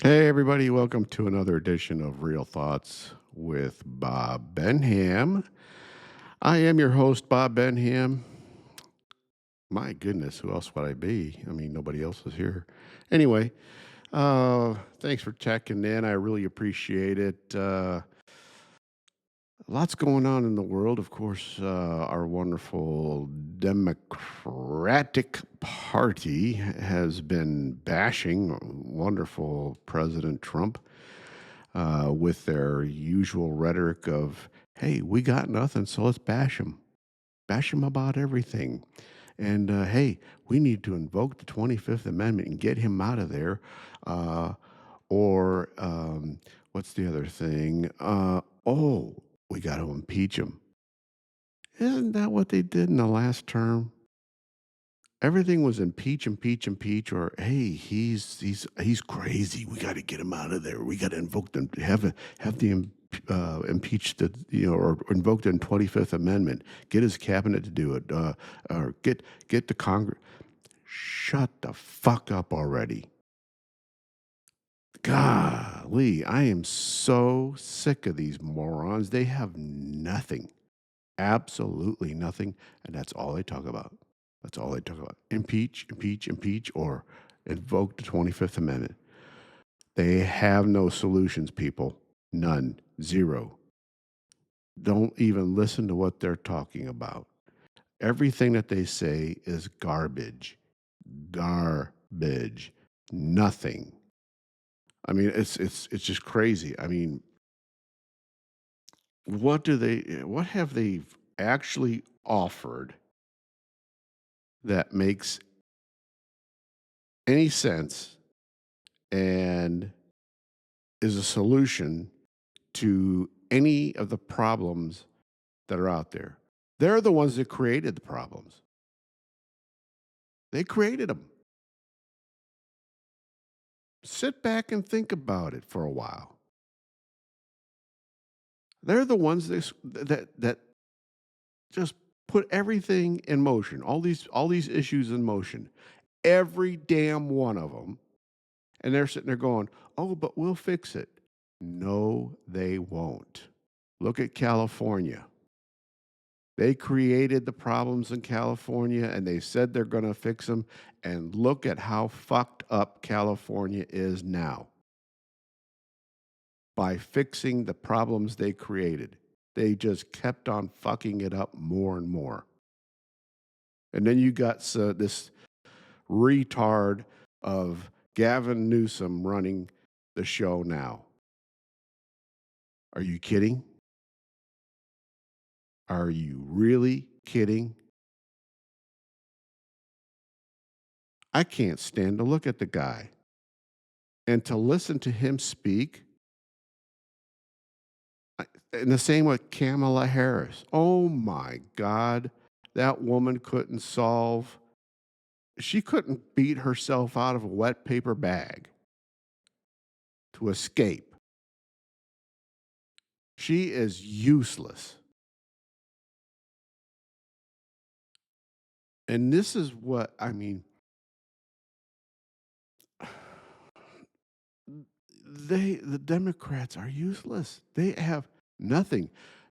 Hey, everybody, welcome to another edition of Real Thoughts with Bob Benham. I am your host, Bob Benham. My goodness, who else would I be? I mean, nobody else is here. Anyway, thanks for checking in. I really appreciate it. Lots going on in the world. Of course, our wonderful Democratic Party has been bashing wonderful President Trump with their usual rhetoric of, hey, we got nothing, so let's bash them. Bash them about everything. And hey, we need to invoke the 25th Amendment and get him out of there. Uh, or what's the other thing? Oh, we got to impeach him. Isn't that what they did in the last term? Everything was impeach, impeach, impeach, or hey, he's crazy. We got to get him out of there. We got to invoke them, have the impeach the or invoke the 25th Amendment. Get his cabinet to do it, or get the Congress. Shut the fuck up already. Golly, I am so sick of these morons. They have nothing, absolutely nothing, and that's all they talk about. That's all they talk about. Impeach, impeach, impeach, or invoke the 25th Amendment. They have no solutions, people. None. Zero. Don't even listen to what they're talking about. Everything that they say is garbage. Garbage. Nothing. I mean, it's just crazy. I mean, what have they actually offered that makes any sense and is a solution to any of the problems that are out there? They're the ones that created the problems. They created them. Sit back and think about it for a while. They're the ones that just put everything in motion, all these issues in motion, every damn one of them. And they're sitting there going, "Oh, but we'll fix it." No, they won't. Look at California. They created the problems in California and they said they're going to fix them. And look at how fucked up California is now by fixing the problems they created. They just kept on fucking it up more and more. And then you got this retard of Gavin Newsom running the show now. Are you kidding? Are you really kidding? I can't stand to look at the guy and to listen to him speak. And the same with Kamala Harris. Oh my God, that woman couldn't solve, she couldn't beat herself out of a wet paper bag to escape. She is useless. And this is what I mean. The Democrats are useless. They have nothing.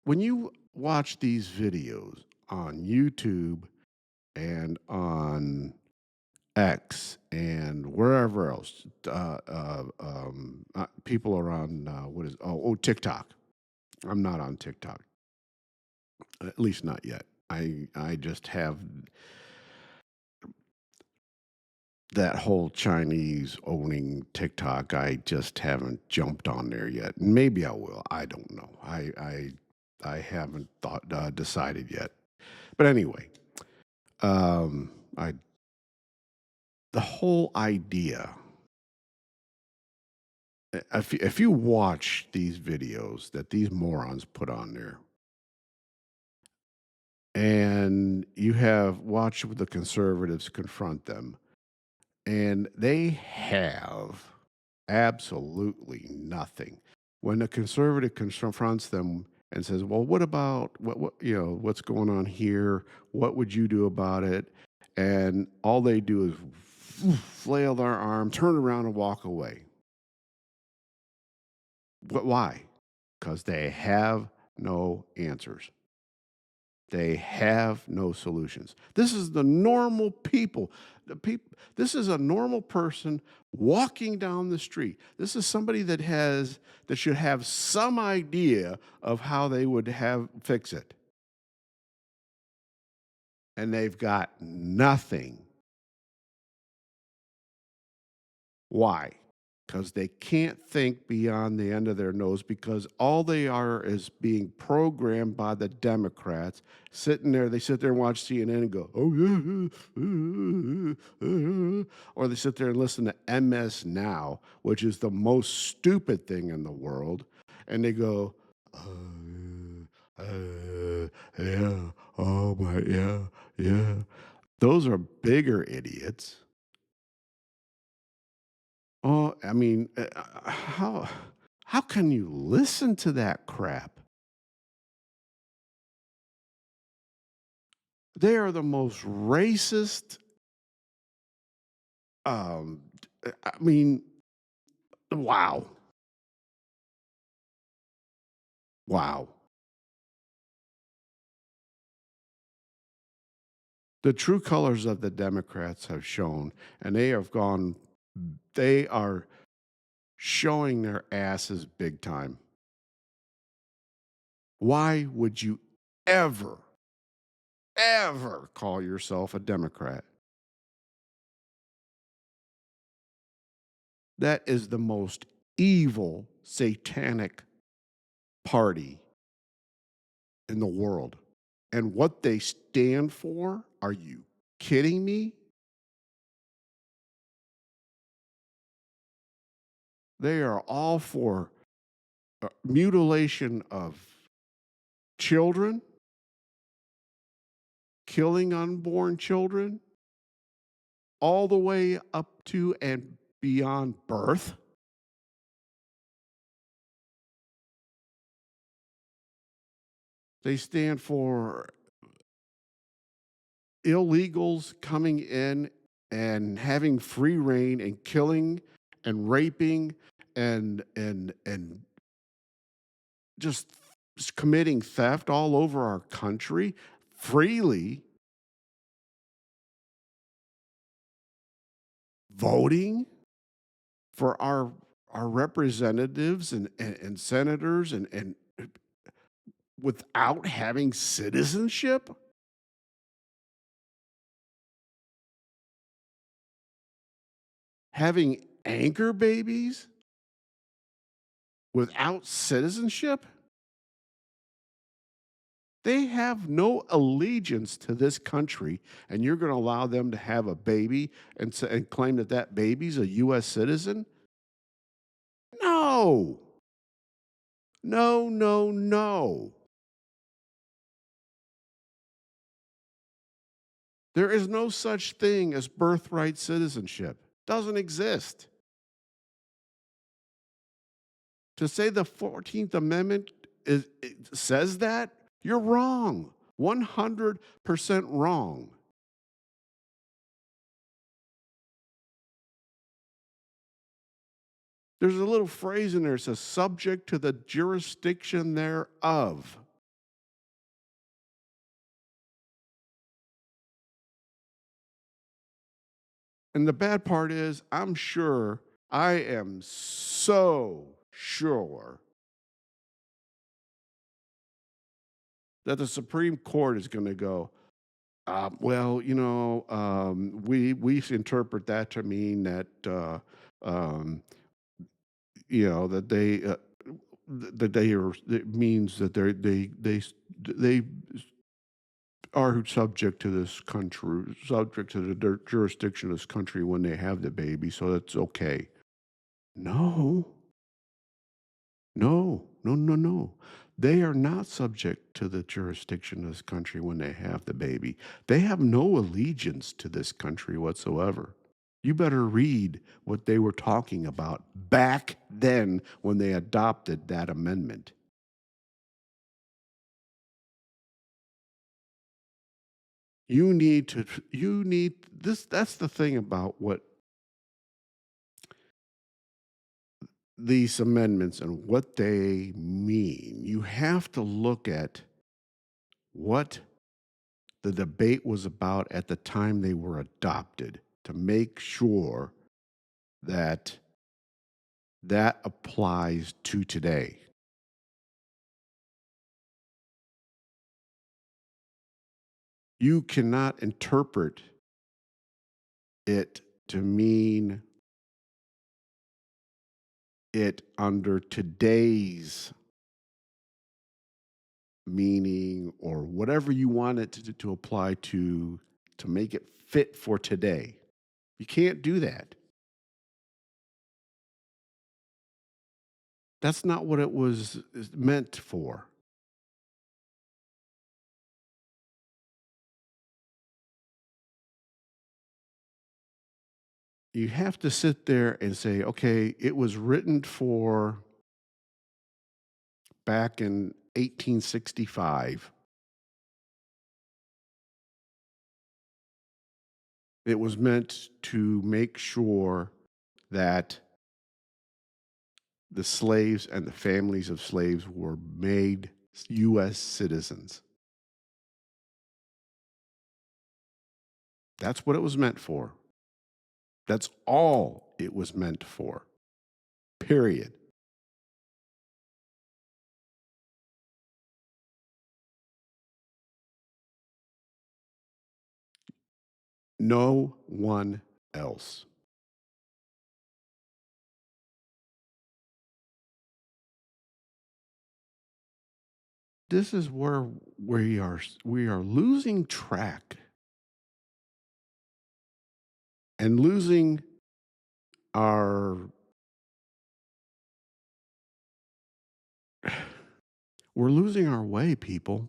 When you watch these videos on YouTube and on X and wherever else, people are on what is TikTok. I'm not on TikTok, at least not yet. I just have that whole Chinese owning TikTok. I just haven't jumped on there yet. Maybe I will. I don't know. I haven't decided yet. But anyway, I the whole idea. If you watch these videos that these morons put on there, and you have watched the conservatives confront them, and they have absolutely nothing. When the conservative confronts them and says, "Well, what about what's going on here? What would you do about it?" And all they do is flail their arm, turn around, and walk away. Why? Because they have no answers. They have no solutions. This is the normal people. This is a normal person walking down the street. This is somebody that should have some idea of how they would have fix it. And they've got nothing. Why? Because they can't think beyond the end of their nose because all they are is being programmed by the Democrats. Sitting there, they sit there and watch CNN and go, oh, yeah. Or they sit there and listen to MS Now, which is the most stupid thing in the world. And they go, yeah, oh my, yeah, yeah. Those are bigger idiots. Oh, I mean, how can you listen to that crap? They are the most racist, I mean, wow, wow. The true colors of the Democrats have shown, and they are showing their asses big time. Why would you ever, ever call yourself a Democrat? That is the most evil, satanic party in the world. And what they stand for, are you kidding me? They are all for mutilation of children, killing unborn children, all the way up to and beyond birth. They stand for illegals coming in and having free reign and killing and raping and just committing theft all over our country freely, voting for our representatives and senators and without having citizenship, having anchor babies without citizenship. They have no allegiance to this country, and you're going to allow them to have a baby and claim that that baby's a U.S. citizen? No, no, no, no. There is no such thing as birthright citizenship. Doesn't exist. To say the 14th Amendment says that, you're wrong. 100% wrong. There's a little phrase in there that says subject to the jurisdiction thereof. And the bad part is, I am so sure that the Supreme Court is going to go, we interpret that to mean that, um, that they are, it means that they are subject to this country, subject to the jurisdiction of this country when they have the baby, so that's okay. No, no, no, no, no. They are not subject to the jurisdiction of this country when they have the baby. They have no allegiance to this country whatsoever. You better read what they were talking about back then when they adopted that amendment. You need this. That's the thing about what these amendments and what they mean, you have to look at what the debate was about at the time they were adopted to make sure that that applies to today. You cannot interpret it to mean it under today's meaning or whatever you want it to apply to make it fit for today. You can't do that. That's not what it was is meant for. You have to sit there and say, okay, it was written for back in 1865. It was meant to make sure that the slaves and the families of slaves were made US citizens. That's what it was meant for. That's all it was meant for. Period. No one else. This is where we are losing track and losing our we're losing our way, people.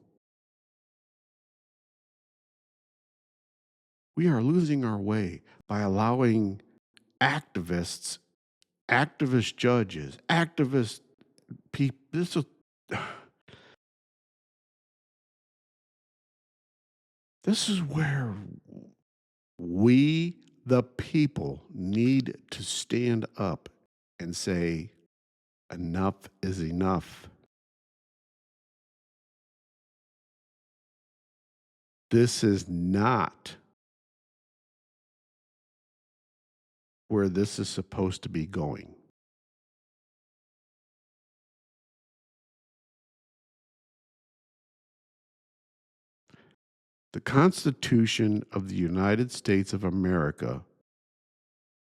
We are losing our way by allowing activists, activist judges, activist people. This is where we, the people, need to stand up and say, enough is enough. This is not where this is supposed to be going. The Constitution of the United States of America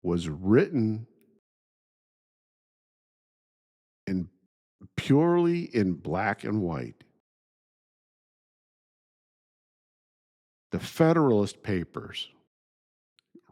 was written in purely in black and white. The Federalist Papers,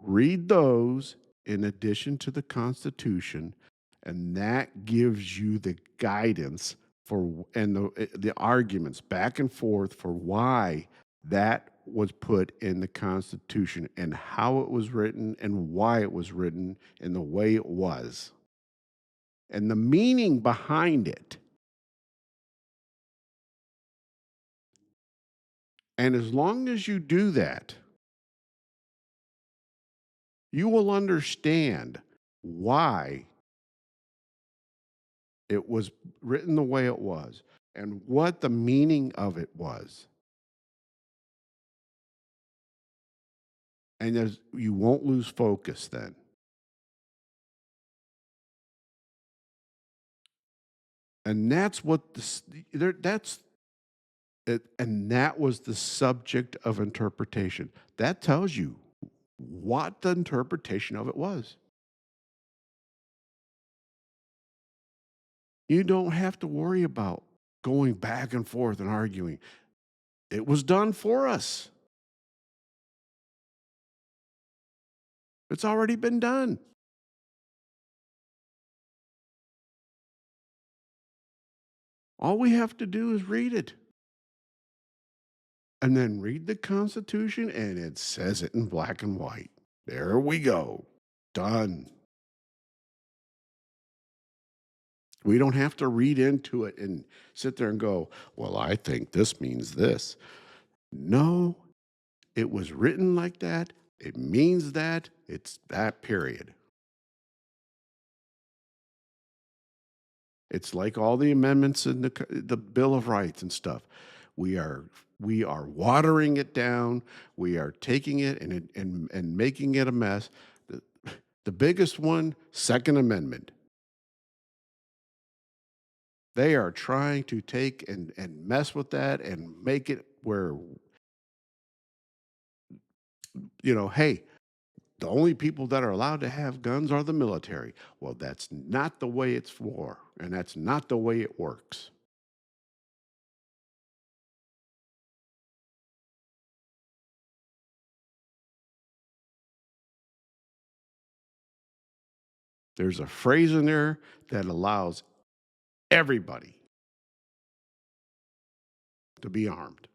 read those in addition to the Constitution, and that gives you the guidance for and the arguments back and forth for why that was put in the Constitution and how it was written and why it was written in the way it was and the meaning behind it. And as long as you do that, you will understand why it was written the way it was and what the meaning of it was. And you won't lose focus then. And that's what that's it, and that was the subject of interpretation. That tells you what the interpretation of it was. You don't have to worry about going back and forth and arguing. It was done for us. It's already been done. All we have to do is read it. And then read the Constitution, and it says it in black and white. There we go. Done. We don't have to read into it and sit there and go, well, I think this means this. No, it was written like that. It means that. It's that period. It's like all the amendments in the Bill of Rights and stuff. We are we are watering it down. We are taking it and making it a mess. The, the biggest one, Second Amendment. They are trying to take and mess with that and make it where, hey, the only people that are allowed to have guns are the military. Well, that's not the way it's for, and that's not the way it works. There's a phrase in there that allows everybody to be armed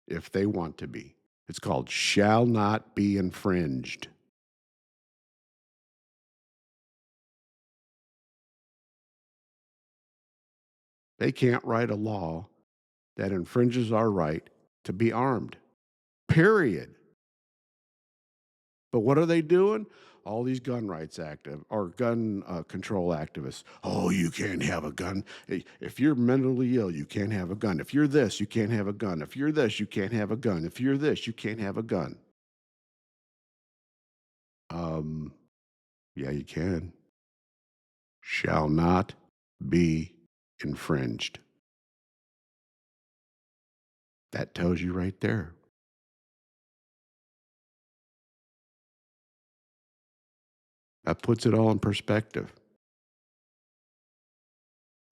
if they want to be. It's called shall not be infringed. They can't write a law that infringes our right to be armed, period. But what are they doing? All these gun rights active or gun control activists. Oh, you can't have a gun. If you're mentally ill, you can't have a gun. If you're this, you can't have a gun. If you're this, you can't have a gun. If you're this, you can't have a gun. Um, yeah, you can. Shall not be infringed. That tells you right there. That puts it all in perspective.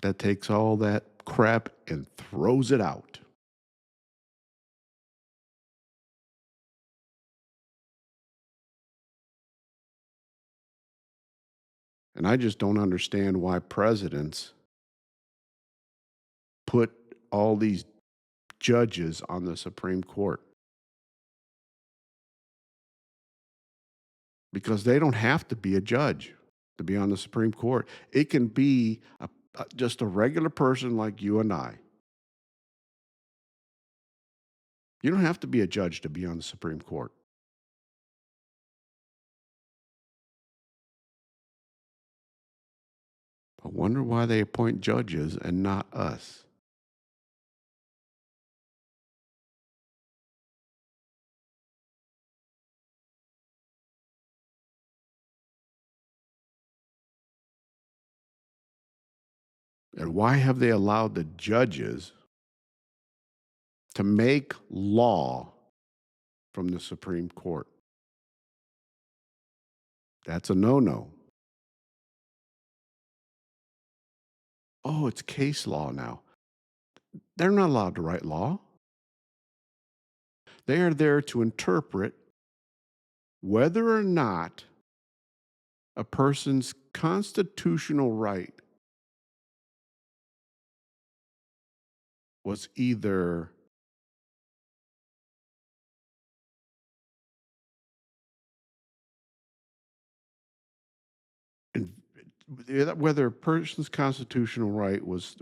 That takes all that crap and throws it out. And I just don't understand why presidents put all these judges on the Supreme Court because they don't have to be a judge to be on the Supreme Court. It can be just a regular person like you and I. You don't have to be a judge to be on the Supreme Court. I wonder why they appoint judges and not us. And why have they allowed the judges to make law from the Supreme Court? That's a no no. Oh, it's case law now. They're not allowed to write law. They are there to interpret whether or not a person's constitutional right was either in, whether a person's constitutional right was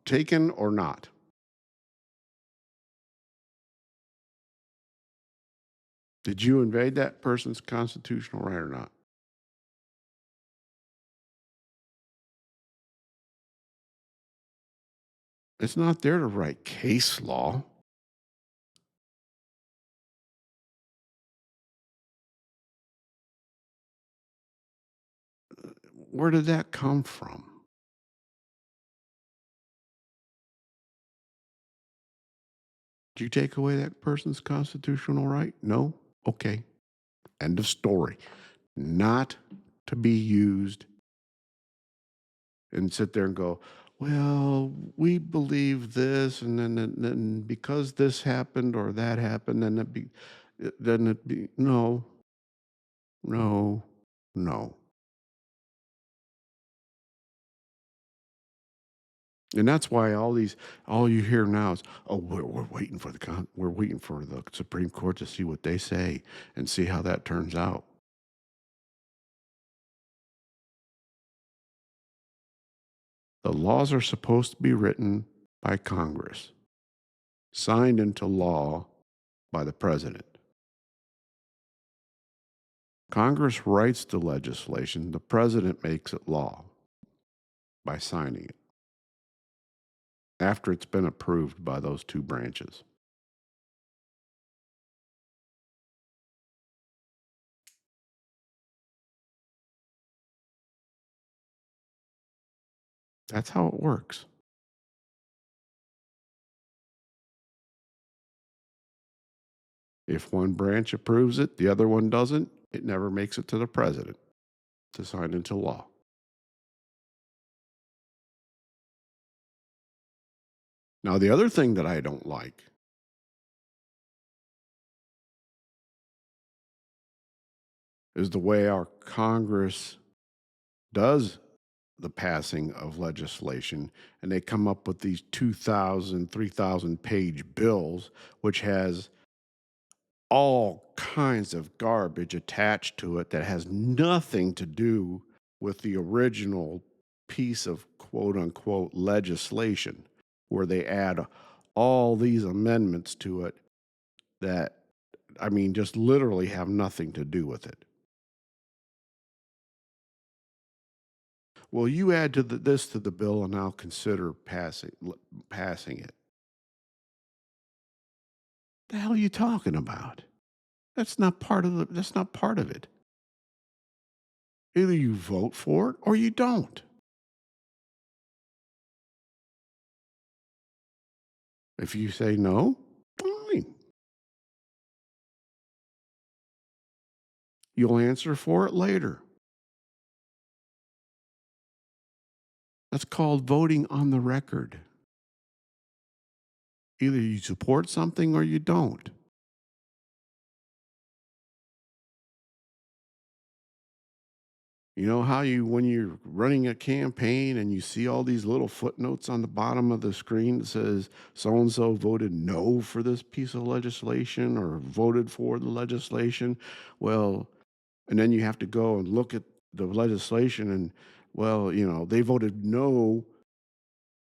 taken or not. Did you invade that person's constitutional right or not? It's not there to write case law. Where did that come from? Did you take away that person's constitutional right? No? Okay. End of story. Not to be used and sit there and go, well, we believe this, and then because this happened or that happened, then it be no, no, no. And that's why all you hear now is, oh, we're waiting for we're waiting for the Supreme Court to see what they say and see how that turns out. The laws are supposed to be written by Congress, signed into law by the president. Congress writes the legislation, the president makes it law by signing it after it's been approved by those two branches. That's how it works. If one branch approves it, the other one doesn't, it never makes it to the president to sign into law. Now, the other thing that I don't like is the way our Congress does the passing of legislation, and they come up with these 2,000, 3,000 page bills, which has all kinds of garbage attached to it that has nothing to do with the original piece of quote unquote legislation, where they add all these amendments to it that, I mean, just literally have nothing to do with it. Well, you add this to the bill, and I'll consider passing it. The hell are you talking about? That's not part of the. That's not part of it. Either you vote for it or you don't. If you say no, fine. You'll answer for it later. That's called voting on the record. Either you support something or you don't. You know how when you're running a campaign and you see all these little footnotes on the bottom of the screen that says so and so voted no for this piece of legislation or voted for the legislation? Well, and then you have to go and look at the legislation and, well, they voted no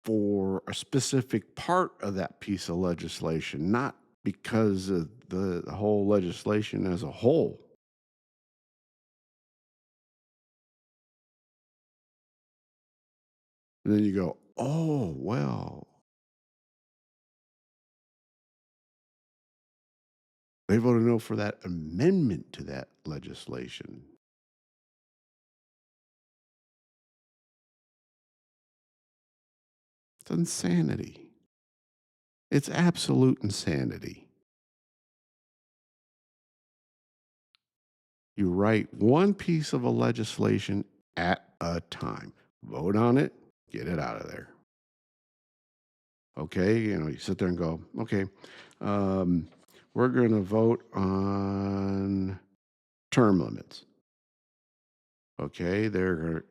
for a specific part of that piece of legislation, not because of the whole legislation as a whole. And then you go, oh, well, they voted no for that amendment to that legislation. It's insanity. It's absolute insanity. You write one piece of a legislation at a time. Vote on it, get it out of there. Okay, you sit there and go, okay, we're going to vote on term limits. Okay, they're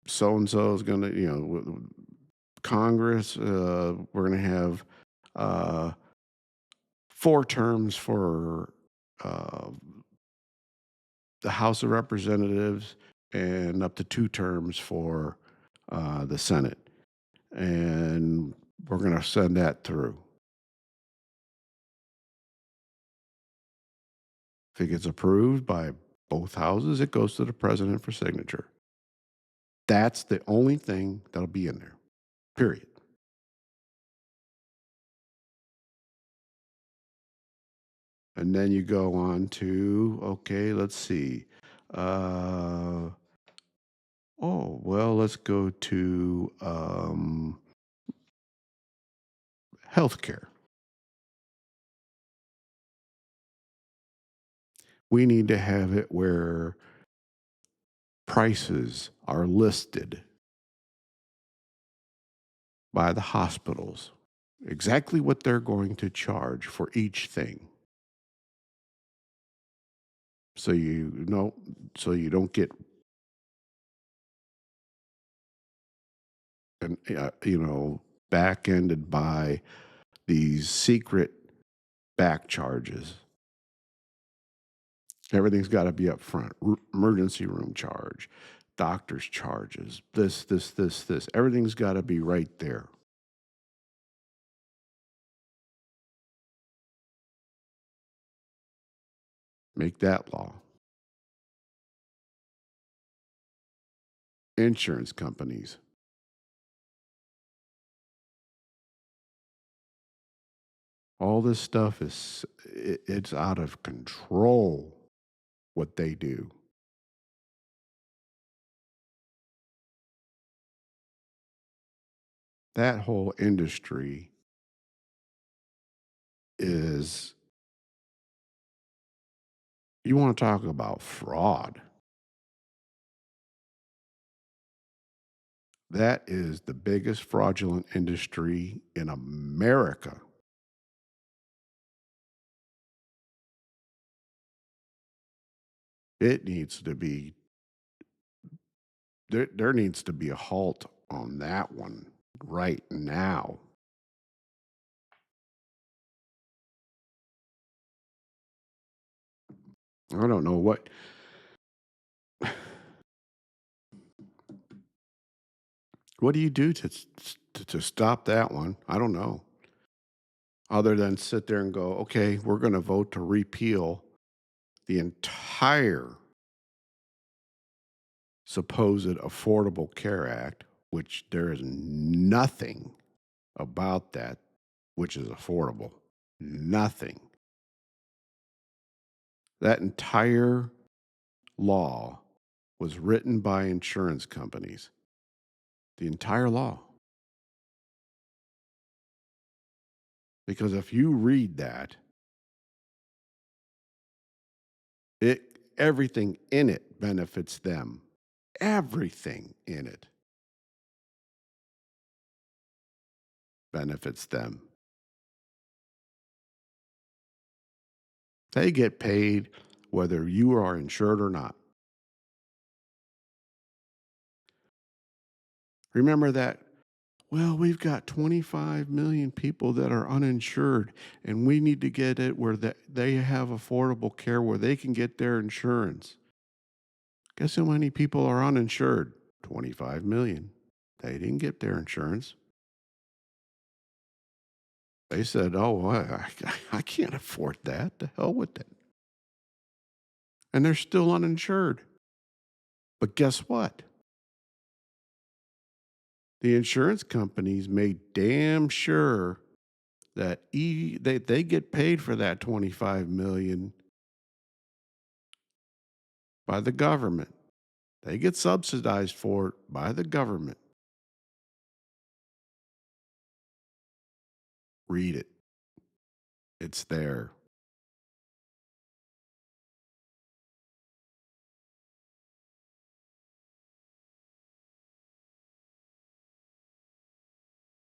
so and so is going to, Congress. We're going to have 4 terms for uh, the House of Representatives and up to 2 terms for the Senate, and we're going to send that through. If it gets approved by both houses, it goes to the president for signature. That's the only thing that'll be in there, period. And then you go on to, okay, let's see. Well, let's go to healthcare. We need to have it where prices are listed by the hospitals, exactly what they're going to charge for each thing. So you don't get back-ended by these secret back charges. Everything's got to be up front. Emergency room charge, doctor's charges, this. Everything's got to be right there. Make that law. Insurance companies. All this stuff it's out of control what they do. That whole industry is, you want to talk about fraud. That is the biggest fraudulent industry in America. It needs to be there needs to be a halt on that one right now. I don't know what do you do to stop that one? I don't know. Other than sit there and go, okay, we're going to vote to repeal the entire supposed Affordable Care Act, which there is nothing about that which is affordable. Nothing. That entire law was written by insurance companies. The entire law. Because if you read that, everything in it benefits them. Everything in it benefits them. They get paid whether you are insured or not. Remember that, well, we've got 25 million people that are uninsured, and we need to get it where they have affordable care where they can get their insurance. Guess how many people are uninsured? 25 million. They didn't get their insurance. They said, oh, I can't afford that. The hell with it. And they're still uninsured. But guess what? The insurance companies made damn sure that they get paid for that 25 million by the government. They get subsidized for it by the government. Read it. It's there.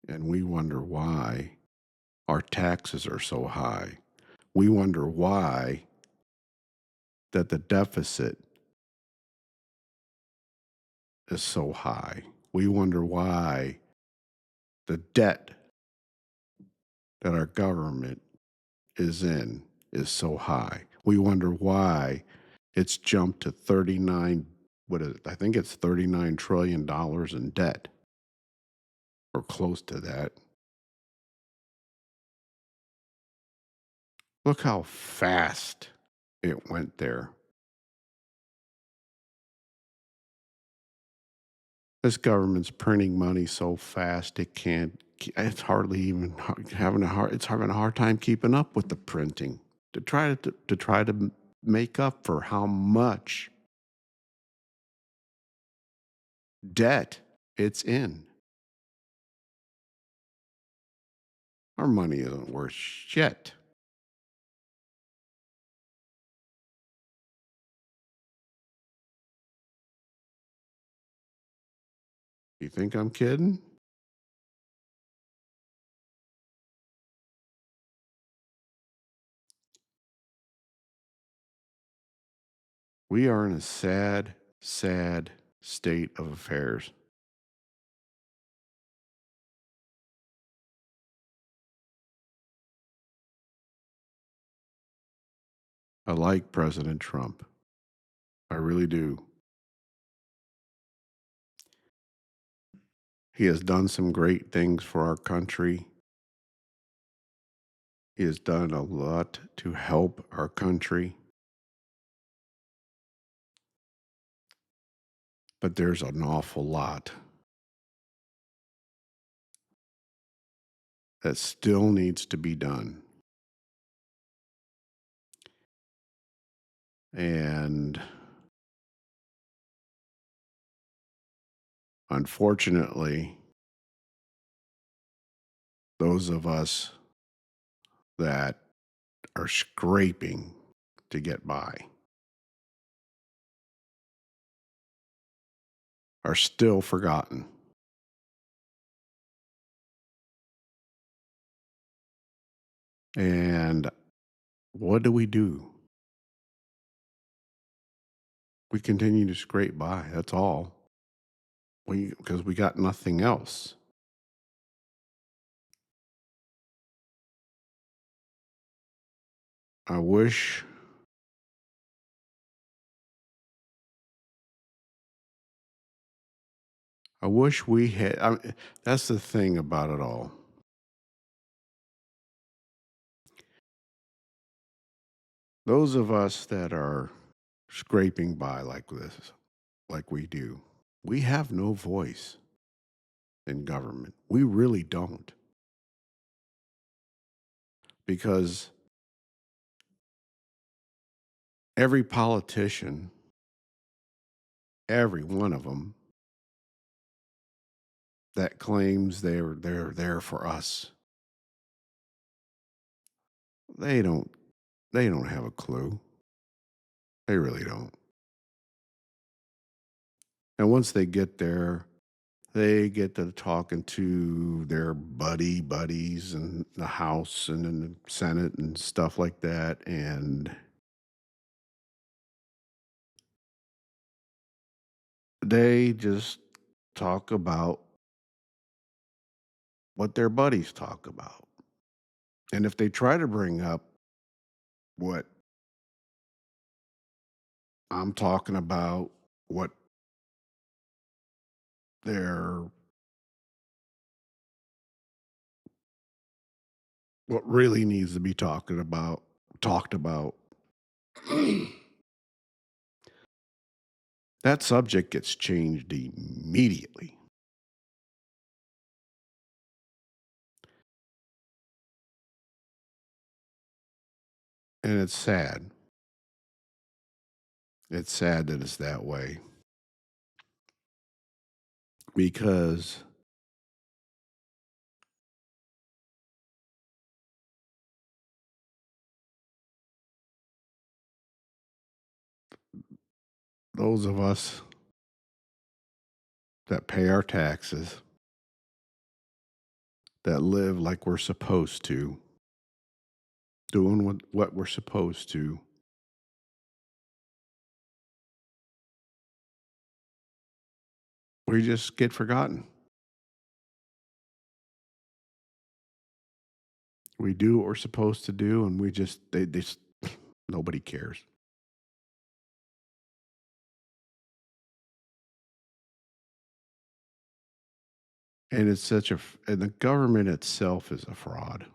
And we wonder why our taxes are so high. We wonder why that the deficit is so high. We wonder why the debt that our government is in is so high. We wonder why it's jumped to 39, what is it? I think it's $39 trillion in debt or close to that. Look how fast it went there. This government's printing money so fast it's hardly even it's having a hard time keeping up with the printing to make up for how much debt it's in. Our money isn't worth shit. You think I'm kidding? We are in a sad, sad state of affairs. I like President Trump. I really do. He has done some great things for our country. He has done a lot to help our country. but there's an awful lot that still needs to be done. And unfortunately, those of us that are scraping to get by are still forgotten. And what do? We continue to scrape by. That's all. Because we got nothing else. I wish I wish we had that's the thing about it all. Those of us that are scraping by like this, like we do, we have no voice in government. We really don't. Because every politician, every one of them that claims they're there for us, they don't they don't have a clue. They really don't. And once they get there, they get to talking to their buddies in the House and in the Senate and stuff like that. And they just talk about what their buddies talk about. And if they try to bring up what I'm talking about, what they're what really needs to be talked about, that subject gets changed immediately. And it's sad. It's sad that it's that way because those of us that pay our taxes, that live like we're supposed to, doing what we're supposed to, we just get forgotten. We do what we're supposed to do, and they just nobody cares. And it's and the government itself is a fraud.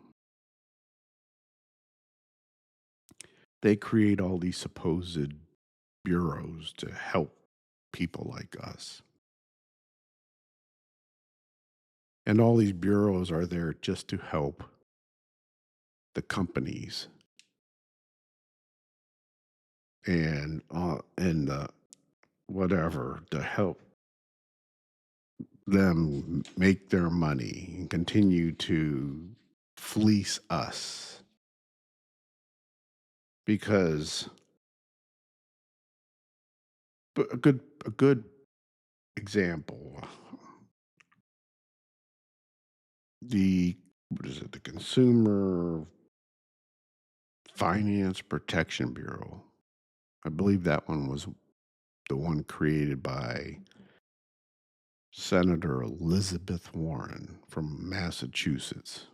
They create all these supposed bureaus to help people like us. And all these bureaus are there just to help the companies and the whatever to help them make their money and continue to fleece us because a good example, the what is it, the Consumer Finance Protection Bureau. I believe that one was the one created by Senator Elizabeth Warren from Massachusetts.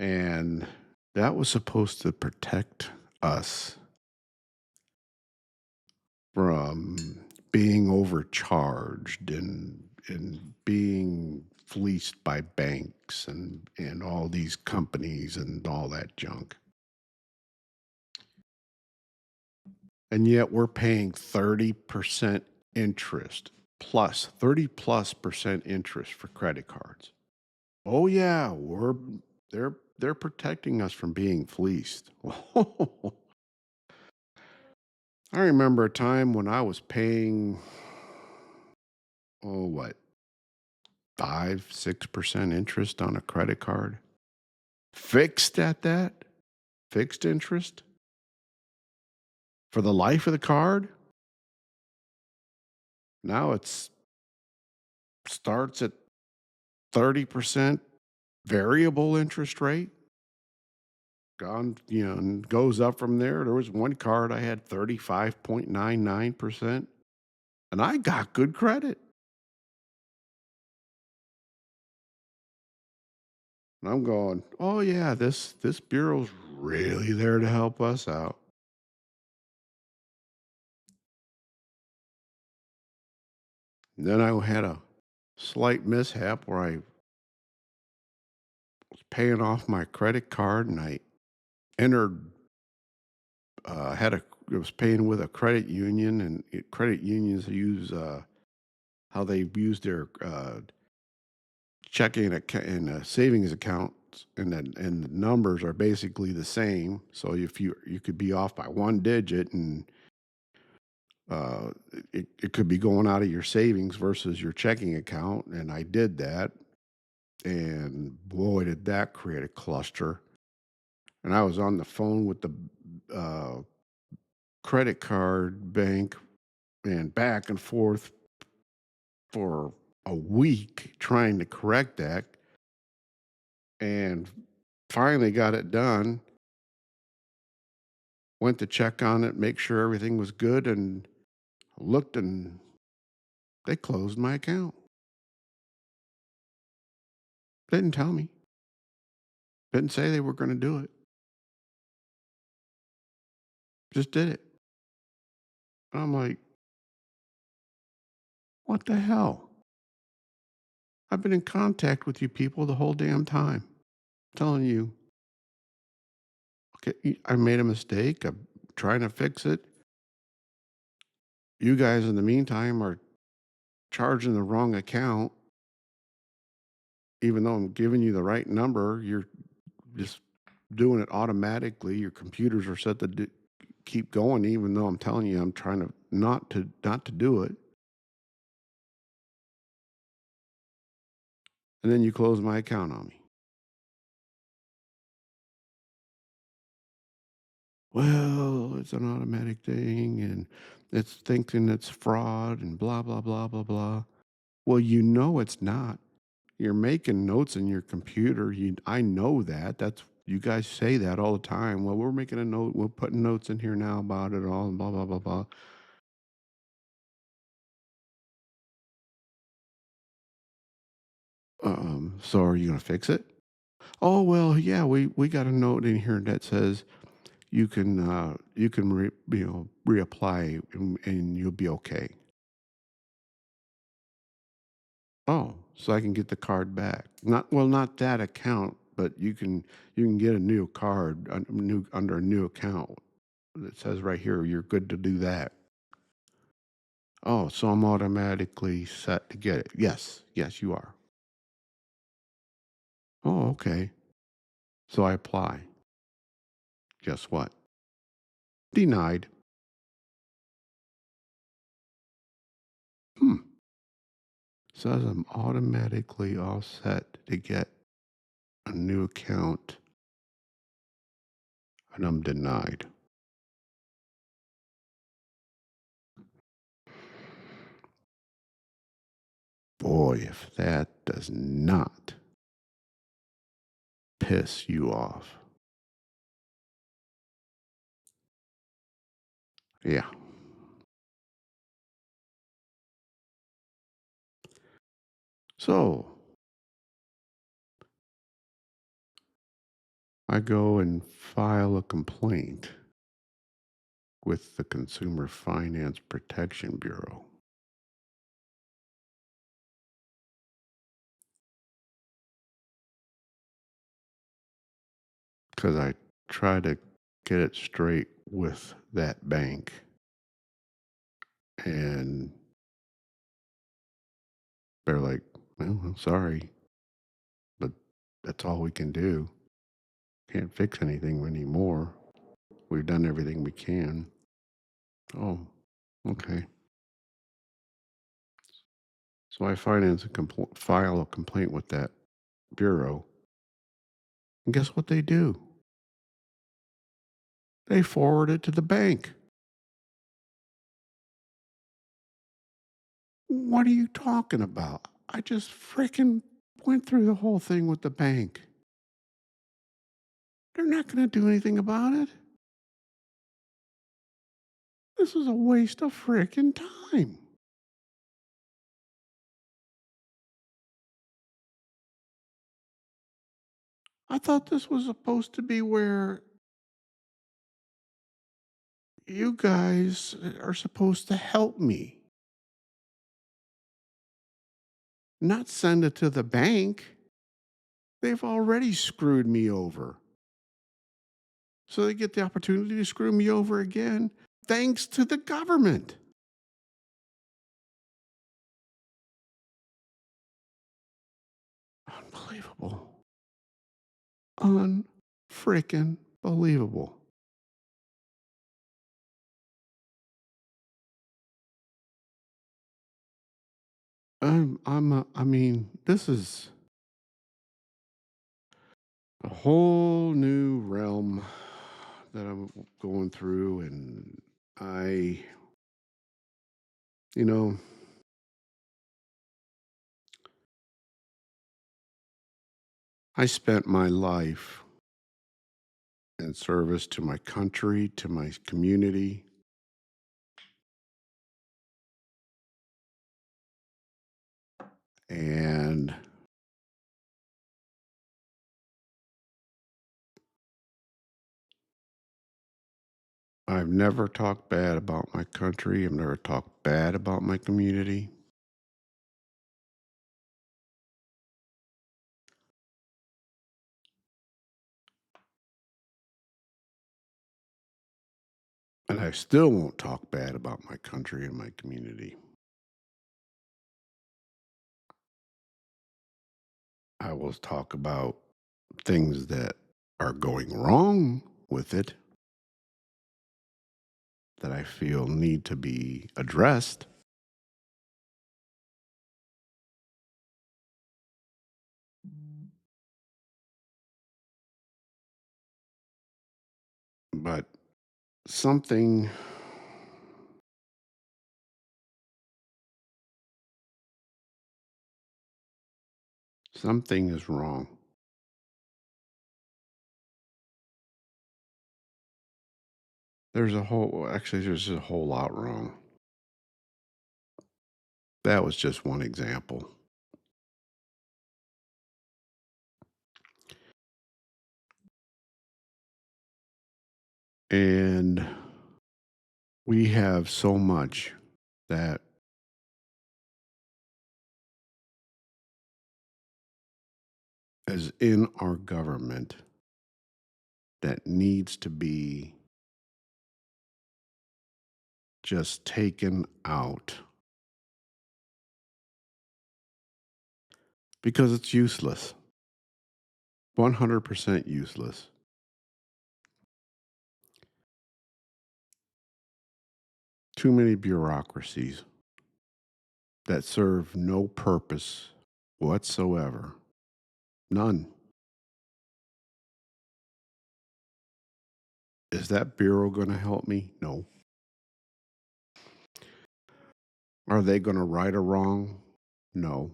And that was supposed to protect us from being overcharged and being fleeced by banks and all these companies and all that junk. and yet we're paying 30% interest plus 30 plus percent interest for credit cards. Oh yeah, they're protecting us from being fleeced. I remember a time when I was paying, oh, what, 5, 6% interest on a credit card. Fixed at that, fixed interest for the life of the card. Now it's starts at 30% variable interest rate. Gone, and goes up from there. There was one card I had 35.99%, and I got good credit. And I'm going, oh yeah, this bureau's really there to help us out. And then I had a slight mishap where I was paying off my credit card and I entered had a it was paying with a credit union, and credit unions use how they use their checking account and savings accounts, and the numbers are basically the same. So if you could be off by one digit, and uh, it could be going out of your savings versus your checking account. And I did that, and boy, did that create a cluster. And I was on the phone with the uh, credit card bank and back and forth for a week trying to correct that, and finally got it done. Went to check on it, make sure everything was good, and looked, and they closed my account. Didn't tell me. Didn't say they were going to do it. Just did it. And I'm like, what the hell? I've been in contact with you people the whole damn time, telling you, okay, I made a mistake. I'm trying to fix it. You guys, in the meantime, are charging the wrong account. Even though I'm giving you the right number, you're just doing it automatically. Your computers are set to keep going, even though I'm telling you I'm trying to not to do it. And then you close my account on me. Well, it's an automatic thing, and it's thinking it's fraud and blah blah blah blah blah. Well, you know it's not. You're making notes in your computer. I know that. That's you guys say that all the time. Well, we're making a note. We're putting notes in here now about it all, and blah blah blah blah. So are you gonna fix it? Oh well, yeah. We got a note in here that says you can reapply, and you'll be okay. Oh, so I can get the card back. Not that account, but you can get a new card, new under a new account. It says right here you're good to do that. Oh, so I'm automatically set to get it. Yes, yes, you are. Oh, okay. So I apply. Guess what? Denied. Hmm. Says I'm automatically all set to get a new account, and I'm denied. Boy, if that does not piss you off. Yeah. So I go and file a complaint with the Consumer Finance Protection Bureau because I try to get it straight with that bank. And they're like, "Well, I'm sorry, but that's all we can do. Can't fix anything anymore. We've done everything we can." Oh, okay. So I file a complaint with that bureau. And guess what they do? They forward it to the bank. What are you talking about? I just freaking went through the whole thing with the bank. They're not going to do anything about it. This is a waste of freaking time. I thought this was supposed to be where you guys are supposed to help me, not send it to the bank. They've already screwed me over. So they get the opportunity to screw me over again thanks to the government. Unbelievable. Unfreaking believable. I mean, this is a whole new realm that I'm going through. And I, you know, I spent my life in service to my country, to my community, and I've never talked bad about my country. I've never talked bad about my community. And I still won't talk bad about my country and my community. I will talk about things that are going wrong with it that I feel need to be addressed. But something something is wrong. There's a whole lot wrong. That was just one example. And we have so much that is in our government that needs to be just taken out because it's useless. 100% useless. Too many bureaucracies that serve no purpose whatsoever. None. Is that bureau going to help me? No. Are they going to right a wrong? No.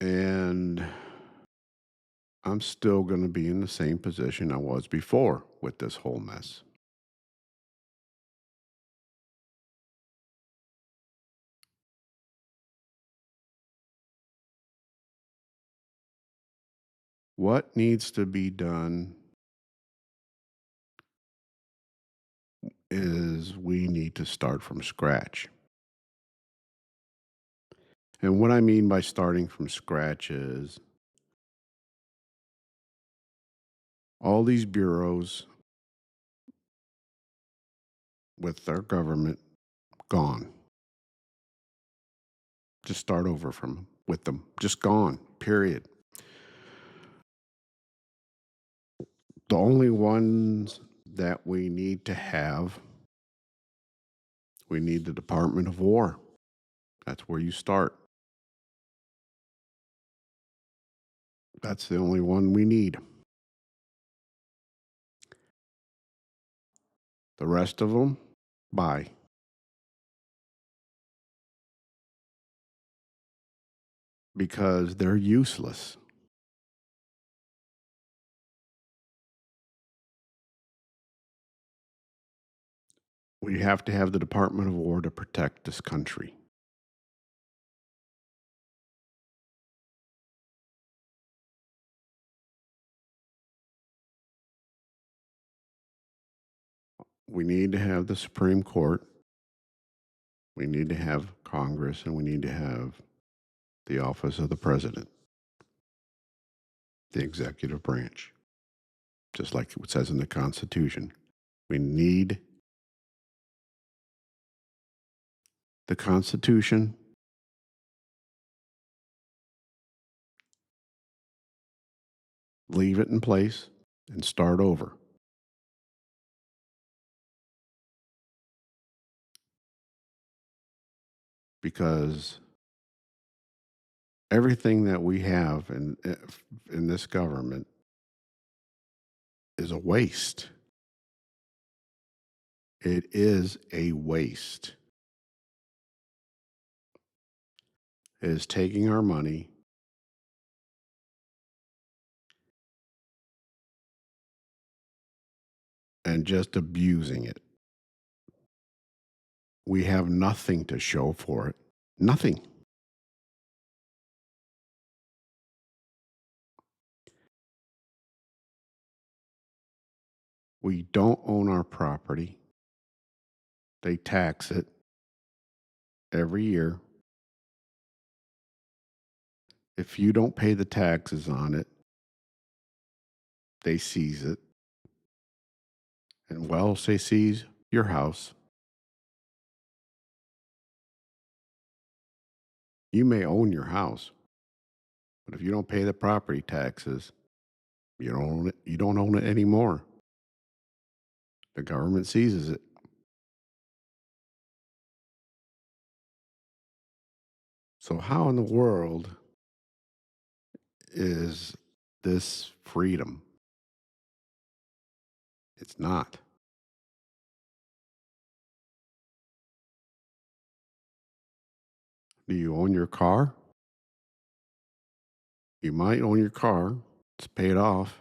And I'm still going to be in the same position I was before with this whole mess. What needs to be done is we need to start from scratch. And what I mean by starting from scratch is All these bureaus with our government gone. Just start over from with them. Just gone. Period. The only ones that we need to have, we need the Department of War. That's where you start. That's the only one we need. The rest of them, bye. Because they're useless. We have to have the Department of War to protect this country. We need to have the Supreme Court. We need to have Congress, and we need to have the office of the president, the executive branch, just like it says in the Constitution. We need the Constitution, leave it in place, and start over. Because everything that we have in this government is a waste. It is a waste. It is taking our money and just abusing it. We have nothing to show for it. Nothing. We don't own our property. They tax it every year. If you don't pay the taxes on it, they seize it. And well, say seize your house. You may own your house, but if you don't pay the property taxes, you don't own it. You don't own it anymore. The government seizes it. So how in the world is this freedom? It's not. Do you own your car? You might own your car. It's paid off,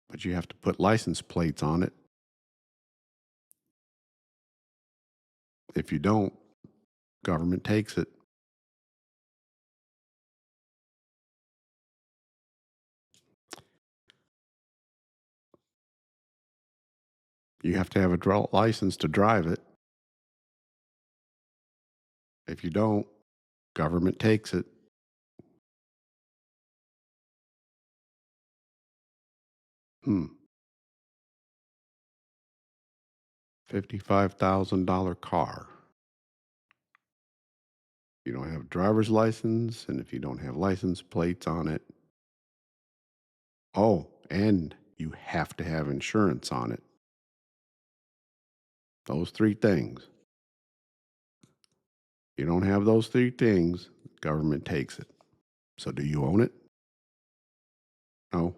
but you have to put license plates on it. If you don't, government takes it. You have to have a license to drive it. If you don't, government takes it. Hmm. $55,000 car. You don't have a driver's license, and if you don't have license plates on it, oh, and you have to have insurance on it. Those three things. You don't have those three things, government takes it. So do you own it? No.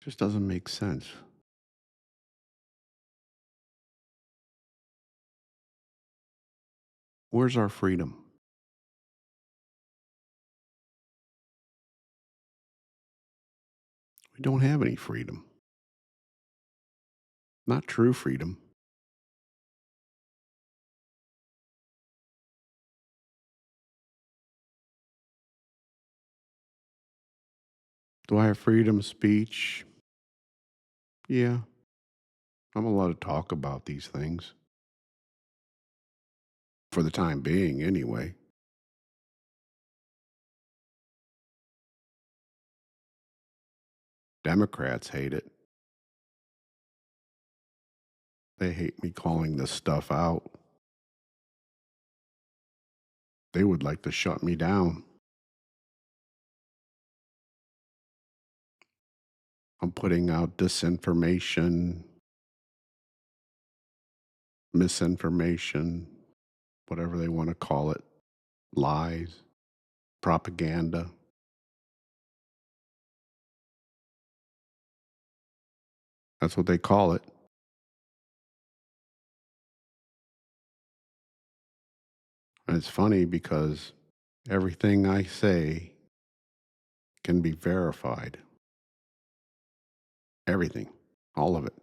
Just doesn't make sense. Where's our freedom? We don't have any freedom. Not true freedom. Do I have freedom of speech? Yeah. I'm allowed to talk about these things for the time being, anyway. Democrats hate it. They hate me calling this stuff out. They would like to shut me down. I'm putting out disinformation, misinformation, whatever they want to call it, lies, propaganda. That's what they call it. And it's funny because everything I say can be verified. Everything, all of it.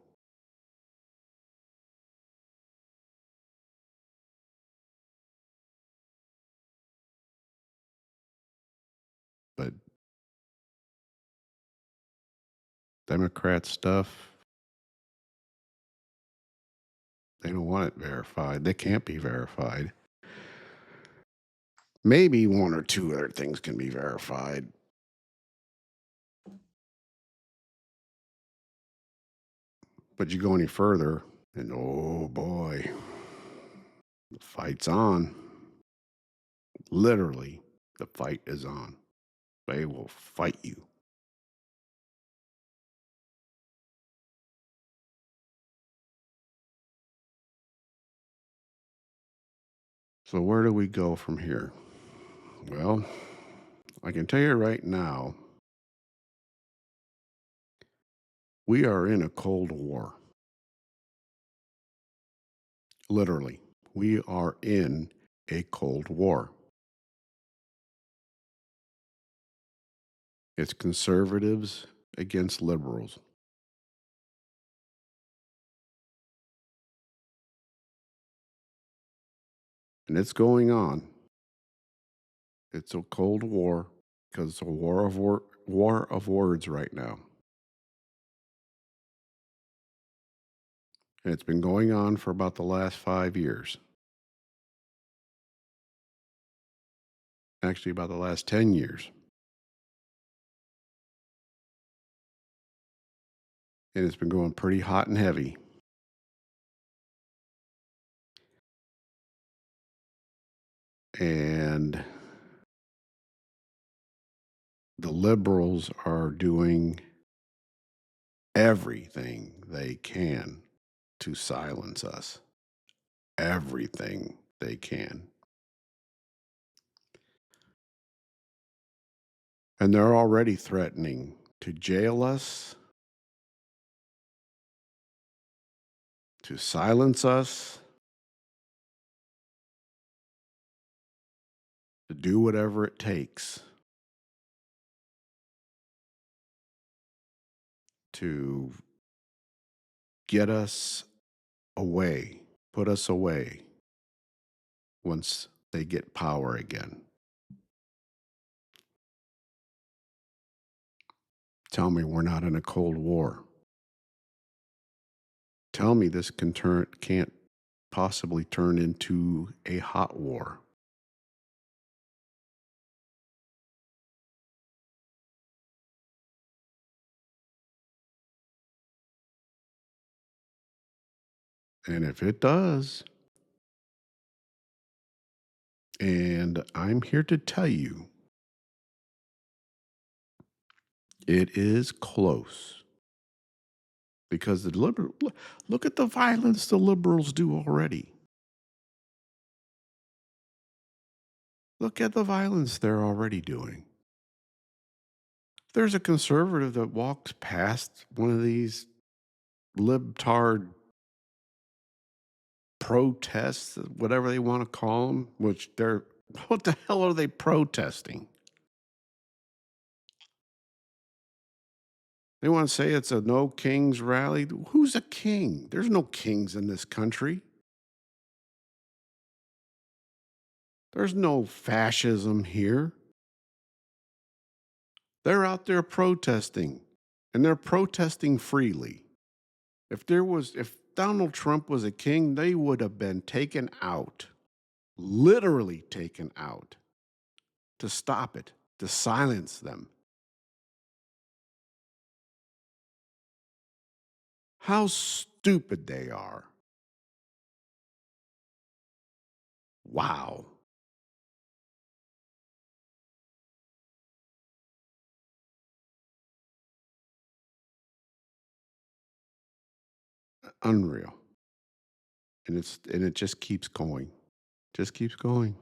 But Democrat stuff, they don't want it verified. They can't be verified. Maybe one or two other things can be verified. But you go any further, and oh boy, the fight's on. Literally, the fight is on. They will fight you. So, where do we go from here? Well, I can tell you right now, we are in a Cold War. Literally, we are in a Cold War. It's conservatives against liberals. And it's going on. It's a Cold War because it's a war of words right now. And it's been going on for about the last 5 years. Actually, about the last 10 years. And it's been going pretty hot and heavy. And the liberals are doing everything they can to silence us. Everything they can. And they're already threatening to jail us, to silence us, to do whatever it takes to get us away, put us away once they get power again. Tell me we're not in a Cold War. Tell me this can't possibly turn into a hot war. And if it does, and I'm here to tell you, it is close because look at the violence the liberals do already. Look at the violence they're already doing. There's a conservative that walks past one of these libtard protests, whatever they want to call them, which they're, what the hell are they protesting? They want to say it's a no kings rally. Who's a king? There's no kings in this country. There's no fascism here. They're out there protesting, and they're protesting freely. If Donald Trump was a king, they would have been taken out, literally taken out, to stop it, to silence them. How stupid they are. Wow. Unreal. And it just keeps going. Just keeps going.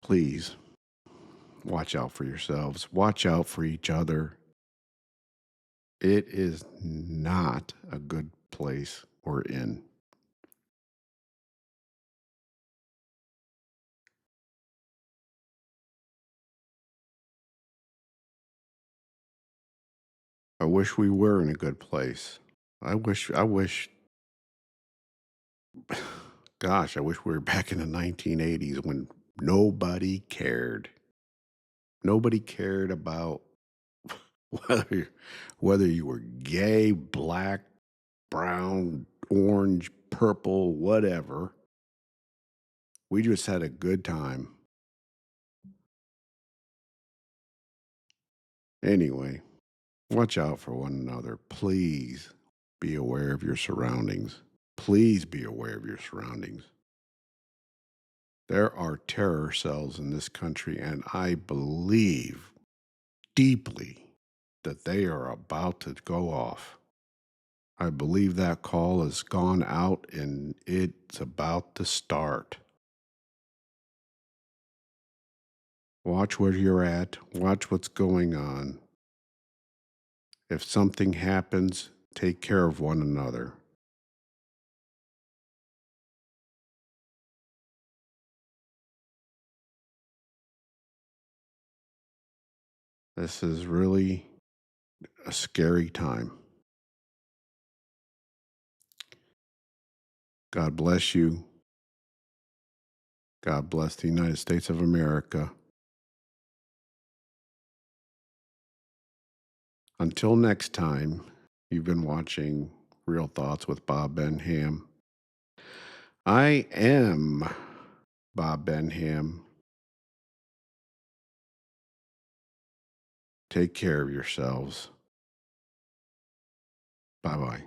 Please watch out for yourselves. Watch out for each other. It is not a good place we're in. I wish we were in a good place. I wish gosh, I wish we were back in the 1980s when nobody cared. Nobody cared about whether whether you were gay, black, brown, orange, purple, whatever. We just had a good time. Anyway, watch out for one another. Please be aware of your surroundings. Please be aware of your surroundings. There are terror cells in this country, and I believe deeply that they are about to go off. I believe that call has gone out and it's about to start. Watch where you're at, watch what's going on. If something happens, take care of one another. This is really a scary time. God bless you. God bless the United States of America. Until next time, you've been watching Real Thoughts with Bob Benham. I am Bob Benham. Take care of yourselves. Bye bye.